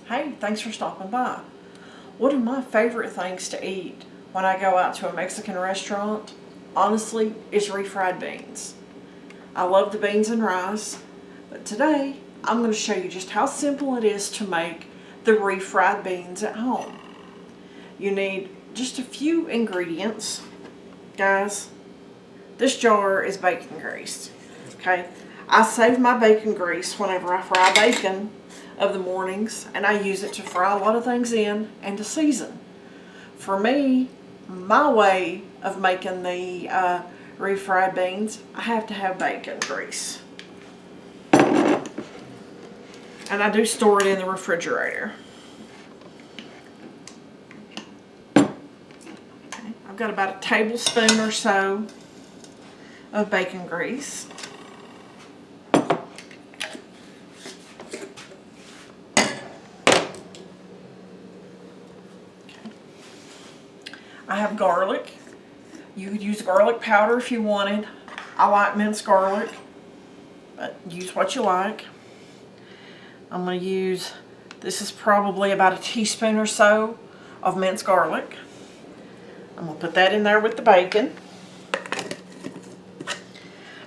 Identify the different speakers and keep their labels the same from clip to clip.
Speaker 1: Hey, thanks for stopping by. One of my favorite things to eat when I go out to a Mexican restaurant, honestly, is refried beans. I love the beans and rice, but today I'm going to show you just how simple it is to make the refried beans at home. You need just a few ingredients. Guys, this jar is bacon grease. Okay, I save my bacon grease whenever I fry bacon of the mornings, and I use it to fry a lot of things in and to season. For me, my way of making the refried beans, I have to have bacon grease. And I do store it in the refrigerator. Okay, I've got about a tablespoon or so of bacon grease. I have garlic. You could use garlic powder if you wanted. I like minced garlic, but use what you like. I'm going to use, this is probably about a teaspoon or so of minced garlic. I'm going to put that in there with the bacon.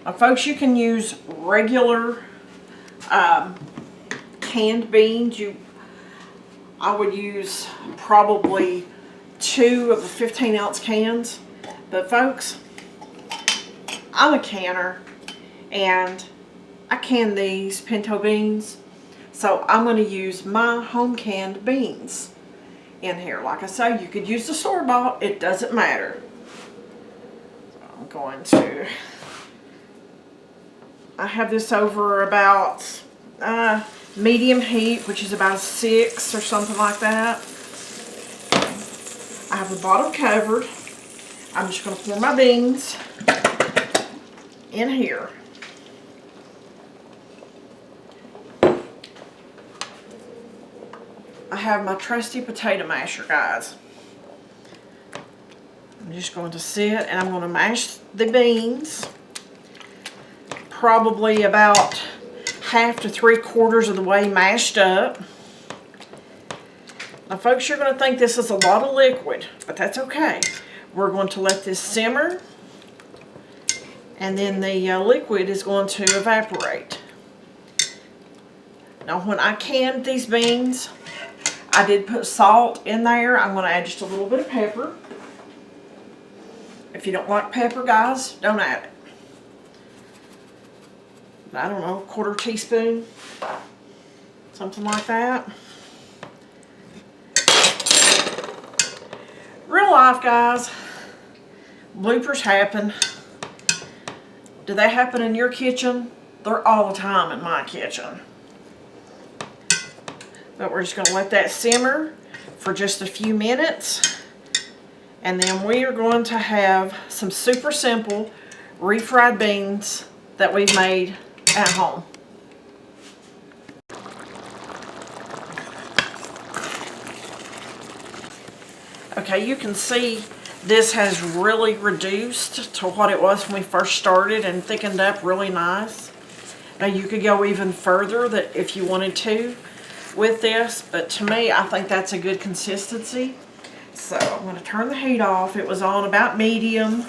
Speaker 1: Now folks, you can use regular canned beans. I would use probably 2 of the 15-ounce cans, but folks, I'm a canner and I can these pinto beans, so I'm going to use my home canned beans in here. Like I say, you could use the store-bought, it doesn't matter. So I'm going to, I have this over about medium heat, which is about 6 or something like that. I have the bottom covered. I'm just going to pour my beans in here. I have my trusty potato masher, guys. I'm just going to sit and I'm going to mash the beans probably about half to 3/4 of the way mashed up. Now folks, you're going to think this is a lot of liquid, but that's okay. We're going to let this simmer, and then the liquid is going to evaporate. Now when I canned these beans, I did put salt in there. I'm going to add just a little bit of pepper. If you don't like pepper, guys, don't add it. I don't know, 1/4 teaspoon, something like that. Real life, guys, bloopers happen. Do they happen in your kitchen? They're all the time in my kitchen. But we're just going to let that simmer for just a few minutes. And then we are going to have some super simple refried beans that we've made at home. Okay, you can see this has really reduced to what it was when we first started and thickened up really nice. Now you could go even further that if you wanted to with this, but to me I think that's a good consistency. So I'm going to turn the heat off. It was on about medium,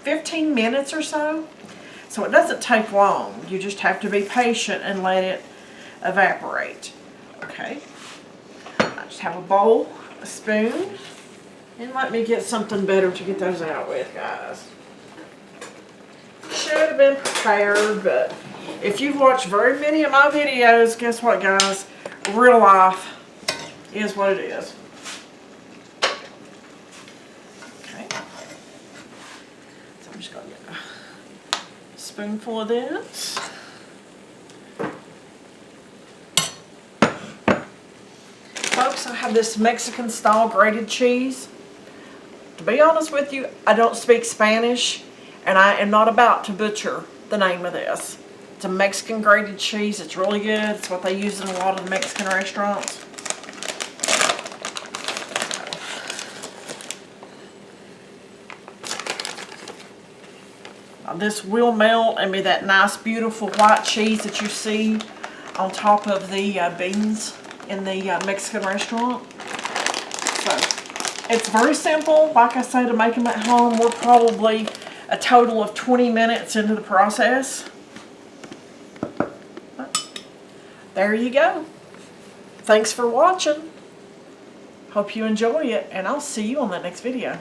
Speaker 1: 15 minutes or so. So it doesn't take long. You just have to be patient and let it evaporate. Okay. I just have a bowl, a spoon, and let me get something better to get those out with, guys. Should have been prepared, but if you've watched very many of my videos, guess what, guys? Real life is what it is. Okay. So I'm just going to get a spoonful of this. Folks, I have this Mexican style grated cheese. To be honest with you, I don't speak Spanish, and I am not about to butcher the name of this. It's a Mexican grated cheese. It's really good. It's what they use in a lot of the Mexican restaurants. Now this will melt and be that nice, beautiful white cheese that you see on top of the beans in the Mexican restaurant. So it's very simple. Like I say, to make them at home, we're probably a total of 20 minutes into the process. There you go. Thanks for watching. Hope you enjoy it, and I'll see you on that next video.